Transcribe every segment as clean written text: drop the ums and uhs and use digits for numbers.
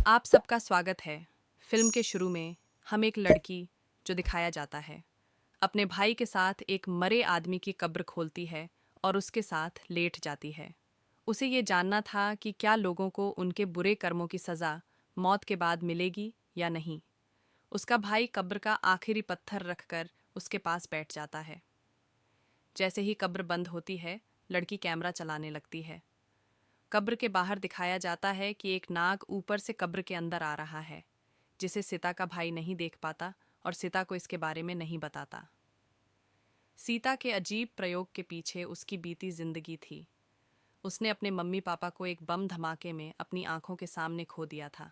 आप सबका स्वागत है। फिल्म के शुरू में हम एक लड़की जो दिखाया जाता है अपने भाई के साथ एक मरे आदमी की कब्र खोलती है और उसके साथ लेट जाती है। उसे ये जानना था कि क्या लोगों को उनके बुरे कर्मों की सज़ा मौत के बाद मिलेगी या नहीं। उसका भाई कब्र का आखिरी पत्थर रखकर उसके पास बैठ जाता है। जैसे ही कब्र बंद होती है, लड़की कैमरा चलाने लगती है। कब्र के बाहर दिखाया जाता है कि एक नाग ऊपर से कब्र के अंदर आ रहा है, जिसे सीता का भाई नहीं देख पाता और सीता को इसके बारे में नहीं बताता। सीता के अजीब प्रयोग के पीछे उसकी बीती जिंदगी थी। उसने अपने मम्मी पापा को एक बम धमाके में अपनी आंखों के सामने खो दिया था,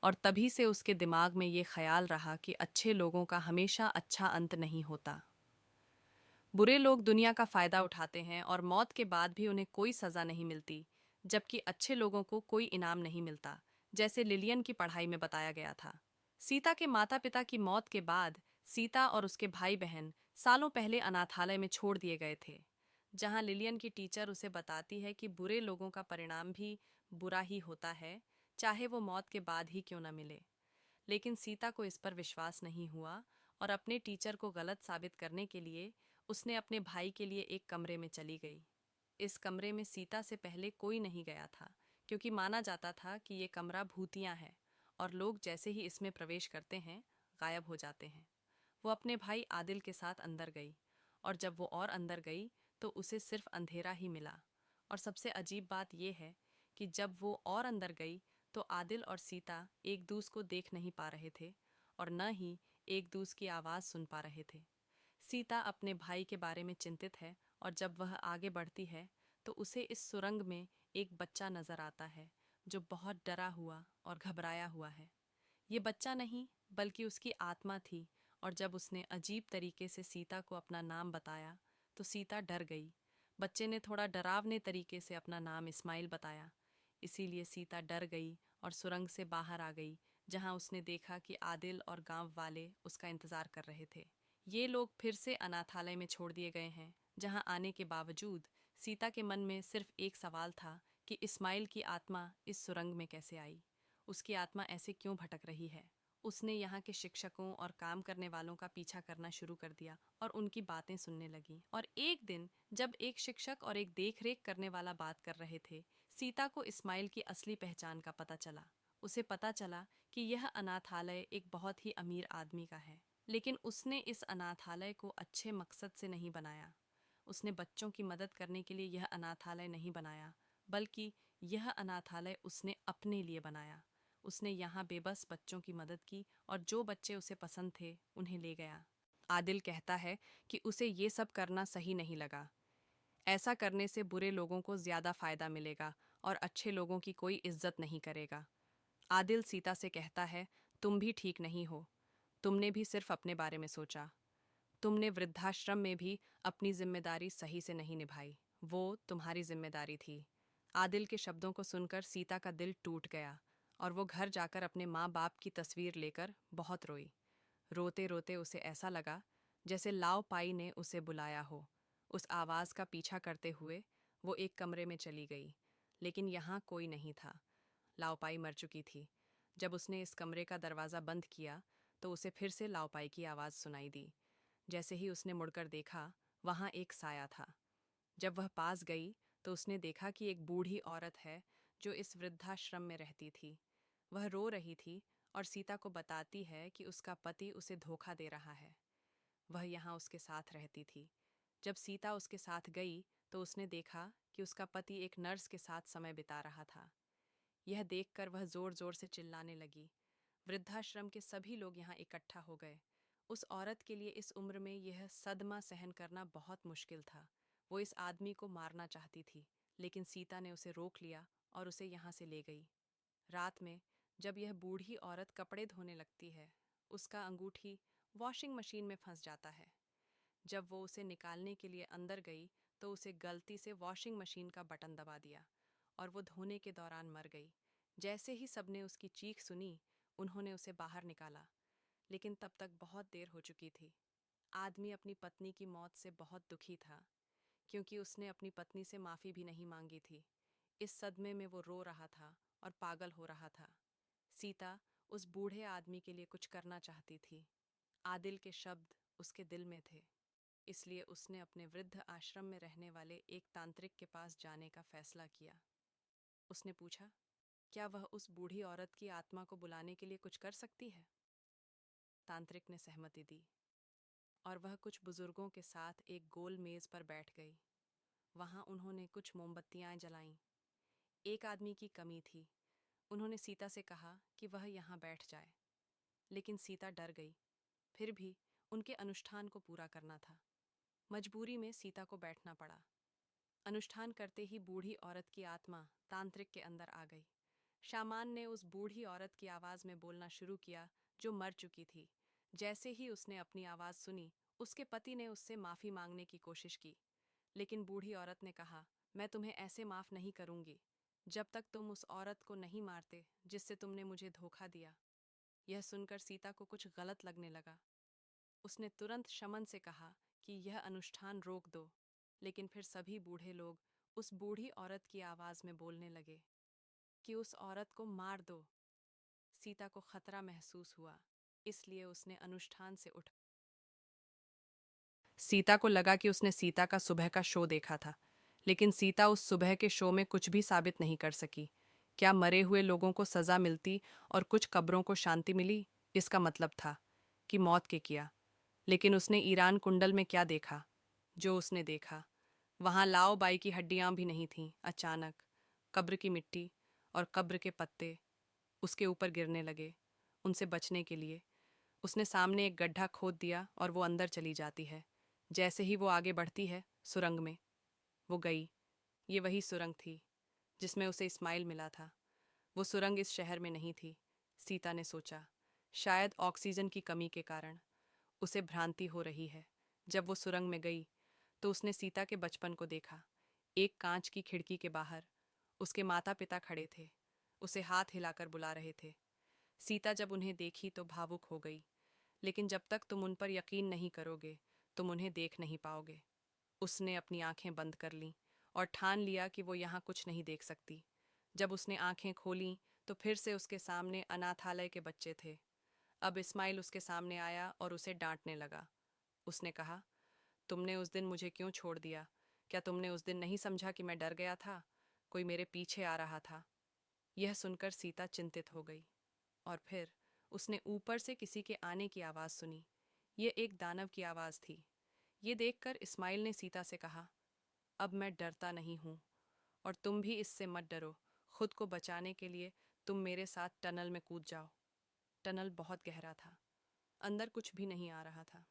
और तभी से उसके दिमाग में ये ख्याल रहा कि अच्छे लोगों का हमेशा अच्छा अंत नहीं होता। बुरे लोग दुनिया का फायदा उठाते हैं और मौत के बाद भी उन्हें कोई सजा नहीं मिलती, जबकि अच्छे लोगों को कोई इनाम नहीं मिलता, जैसे लिलियन की पढ़ाई में बताया गया था। सीता के माता पिता की मौत के बाद सीता और उसके भाई बहन सालों पहले अनाथालय में छोड़ दिए गए थे, जहां लिलियन की टीचर उसे बताती है कि बुरे लोगों का परिणाम भी बुरा ही होता है, चाहे वो मौत के बाद ही क्यों न मिले। लेकिन सीता को इस पर विश्वास नहीं हुआ, और अपने टीचर को गलत साबित करने के लिए उसने अपने भाई के लिए एक कमरे में चली गई। इस कमरे में सीता से पहले कोई नहीं गया था, क्योंकि माना जाता था कि ये कमरा भूतिया है और लोग जैसे ही इसमें प्रवेश करते हैं गायब हो जाते हैं। वो अपने भाई आदिल के साथ अंदर गई, और जब वो और अंदर गई तो उसे सिर्फ अंधेरा ही मिला। और सबसे अजीब बात यह है कि जब वो और अंदर गई तो आदिल और सीता एक दूसरे को देख नहीं पा रहे थे, और न ही एक दूसरे की आवाज़ सुन पा रहे थे। सीता अपने भाई के बारे में चिंतित है, और जब वह आगे बढ़ती है तो उसे इस सुरंग में एक बच्चा नजर आता है जो बहुत डरा हुआ और घबराया हुआ है। ये बच्चा नहीं बल्कि उसकी आत्मा थी, और जब उसने अजीब तरीके से सीता को अपना नाम बताया तो सीता डर गई। बच्चे ने थोड़ा डरावने तरीके से अपना नाम इस्माइल बताया, इसीलिए सीता डर गई और सुरंग से बाहर आ गई, जहां उसने देखा कि आदिल और गांव वाले उसका इंतजार कर रहे थे। ये लोग फिर से अनाथालय में छोड़ दिए गए हैं, जहां आने के बावजूद सीता के मन में सिर्फ एक सवाल था कि इस्माइल की आत्मा इस सुरंग में कैसे आई। उसकी आत्मा ऐसे क्यों भटक रही है। उसने यहाँ के शिक्षकों और काम करने वालों का पीछा करना शुरू कर दिया और उनकी बातें सुनने लगी। और एक दिन जब एक शिक्षक और एक देखरेख करने वाला बात कर रहे थे, सीता को इस्माइल की असली पहचान का पता चला। उसे पता चला कि यह अनाथालय एक बहुत ही अमीर आदमी का है, लेकिन उसने इस अनाथालय को अच्छे मकसद से नहीं बनाया। उसने बच्चों की मदद करने के लिए यह अनाथालय नहीं बनाया, बल्कि यह अनाथालय उसने अपने लिए बनाया। उसने यहाँ बेबस बच्चों की मदद की, और जो बच्चे उसे पसंद थे उन्हें ले गया। आदिल कहता है कि उसे ये सब करना सही नहीं लगा। ऐसा करने से बुरे लोगों को ज्यादा फायदा मिलेगा और अच्छे लोगों की कोई इज्जत नहीं करेगा। आदिल सीता से कहता है, तुम भी ठीक नहीं हो। तुमने भी सिर्फ अपने बारे में सोचा। तुमने वृद्धाश्रम में भी अपनी जिम्मेदारी सही से नहीं निभाई। वो तुम्हारी जिम्मेदारी थी। आदिल के शब्दों को सुनकर सीता का दिल टूट गया, और वो घर जाकर अपने माँ बाप की तस्वीर लेकर बहुत रोई। रोते रोते उसे ऐसा लगा जैसे लाओ पाई ने उसे बुलाया हो। उस आवाज़ का पीछा करते हुए वो एक कमरे में चली गई, लेकिन यहाँ कोई नहीं था। लाओपाई मर चुकी थी। जब उसने इस कमरे का दरवाज़ा बंद किया तो उसे फिर से लाओपाई की आवाज़ सुनाई दी। जैसे ही उसने मुड़कर देखा, वहाँ एक साया था। जब वह पास गई तो उसने देखा कि एक बूढ़ी औरत है जो इस वृद्धाश्रम में रहती थी। वह रो रही थी और सीता को बताती है कि उसका पति उसे धोखा दे रहा है। वह यहाँ उसके साथ रहती थी। जब सीता उसके साथ गई तो उसने देखा कि उसका पति एक नर्स के साथ समय बिता रहा था। यह देखकर वह जोर जोर से चिल्लाने लगी। वृद्धाश्रम के सभी लोग यहाँ इकट्ठा हो गए। उस औरत के लिए इस उम्र में यह सदमा सहन करना बहुत मुश्किल था। वो इस आदमी को मारना चाहती थी, लेकिन सीता ने उसे रोक लिया और उसे यहाँ से ले गई। रात में जब यह बूढ़ी औरत कपड़े धोने लगती है, उसका अंगूठी वॉशिंग मशीन में फंस जाता है। जब वो उसे निकालने के लिए अंदर गई तो उसे गलती से वॉशिंग मशीन का बटन दबा दिया, और वो धोने के दौरान मर गई। जैसे ही सबने उसकी चीख सुनी, उन्होंने उसे बाहर निकाला, लेकिन तब तक बहुत देर हो चुकी थी। आदमी अपनी पत्नी की मौत से बहुत दुखी था, क्योंकि उसने अपनी पत्नी से माफ़ी भी नहीं मांगी थी। इस सदमे में वो रो रहा था और पागल हो रहा था। सीता उस बूढ़े आदमी के लिए कुछ करना चाहती थी। आदिल के शब्द उसके दिल में थे, इसलिए उसने अपने वृद्ध आश्रम में रहने वाले एक तांत्रिक के पास जाने का फैसला किया। उसने पूछा, क्या वह उस बूढ़ी औरत की आत्मा को बुलाने के लिए कुछ कर सकती है? तांत्रिक ने सहमति दी और वह कुछ बुजुर्गों के साथ एक गोल मेज पर बैठ गई। वहां उन्होंने कुछ मोमबत्तियां जलाईं। एक आदमी की कमी थी। उन्होंने सीता से कहा कि वह यहाँ बैठ जाए, लेकिन सीता डर गई। फिर भी उनके अनुष्ठान को पूरा करना था। मजबूरी में सीता को बैठना पड़ा। अनुष्ठान करते ही बूढ़ी औरत की आत्मा तांत्रिक के अंदर आ गई। शामान ने उस बूढ़ी औरत की आवाज में बोलना शुरू किया, जो मर चुकी थी। जैसे ही उसने अपनी आवाज सुनी, उसके पति ने उससे माफी मांगने की कोशिश की, लेकिन बूढ़ी औरत ने कहा, मैं तुम्हें ऐसे माफ नहीं करूंगी जब तक तुम उस औरत को नहीं मारते जिससे तुमने मुझे धोखा दिया। यह सुनकर सीता को कुछ गलत लगने लगा। उसने तुरंत शमन से कहा कि यह अनुष्ठान रोक दो, लेकिन फिर सभी बूढ़े लोग उस बूढ़ी औरत की आवाज में बोलने लगे कि उस औरत को मार दो। सीता को खतरा महसूस हुआ, इसलिए उसने अनुष्ठान से उठ। सीता को लगा कि उसने सीता का सुबह का शो देखा था, लेकिन सीता उस सुबह के शो में कुछ भी साबित नहीं कर सकी। क्या मरे हुए लोगों को सजा मिलती और कुछ कब्रों को शांति मिली? इसका मतलब था कि मौत के किया। लेकिन उसने ईरान कुंडल में क्या देखा? जो उसने देखा, वहां लाओ बाई की हड्डियां भी नहीं थीं। अचानक कब्र की मिट्टी और कब्र के पत्ते उसके ऊपर गिरने लगे। उनसे बचने के लिए उसने सामने एक गड्ढा खोद दिया और वो अंदर चली जाती है। जैसे ही वो आगे बढ़ती है, सुरंग में वो गई। ये वही सुरंग थी जिसमें उसे इस्माइल मिला था। वो सुरंग इस शहर में नहीं थी। सीता ने सोचा, शायद ऑक्सीजन की कमी के कारण उसे भ्रांति हो रही है। जब वो सुरंग में गई तो उसने सीता के बचपन को देखा। एक कांच की खिड़की के बाहर उसके माता पिता खड़े थे, उसे हाथ हिलाकर बुला रहे थे। सीता जब उन्हें देखी तो भावुक हो गई, लेकिन जब तक तुम उन पर यकीन नहीं करोगे, तुम उन्हें देख नहीं पाओगे। उसने अपनी आंखें बंद कर लीं और ठान लिया कि वो यहाँ कुछ नहीं देख सकती। जब उसने आंखें खोलीं तो फिर से उसके सामने अनाथालय के बच्चे थे। अब इस्माइल उसके सामने आया और उसे डांटने लगा। उसने कहा, तुमने उस दिन मुझे क्यों छोड़ दिया? क्या तुमने उस दिन नहीं समझा कि मैं डर गया था? कोई मेरे पीछे आ रहा था। यह सुनकर सीता चिंतित हो गई और फिर उसने ऊपर से किसी के आने की आवाज़ सुनी। ये एक दानव की आवाज़ थी। ये देखकर इस्माइल ने सीता से कहा, अब मैं डरता नहीं हूँ और तुम भी इससे मत डरो। खुद को बचाने के लिए तुम मेरे साथ टनल में कूद जाओ। टनल बहुत गहरा था, अंदर कुछ भी नहीं आ रहा था।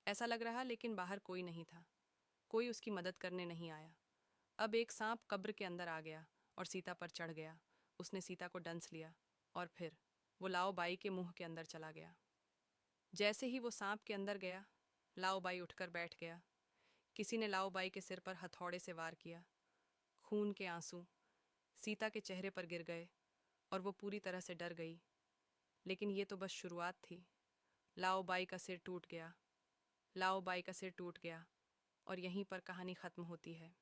ऐसा लग रहा लेकिन बाहर कोई नहीं था। कोई उसकी मदद करने नहीं आया। अब एक सांप कब्र के अंदर आ गया और सीता पर चढ़ गया। उसने सीता को डंस लिया और फिर वो लाओ बाई के मुंह के अंदर चला गया। जैसे ही वो सांप के अंदर गया, लाओ बाई उठकर बैठ गया। किसी ने लाओ बाई के सिर पर हथौड़े से वार किया। खून के आंसू सीता के चेहरे पर गिर गए और वो पूरी तरह से डर गई। लेकिन ये तो बस शुरुआत थी। लाओ बाई का सिर टूट गया। लाओ बाई का सिर टूट गया और यहीं पर कहानी ख़त्म होती है।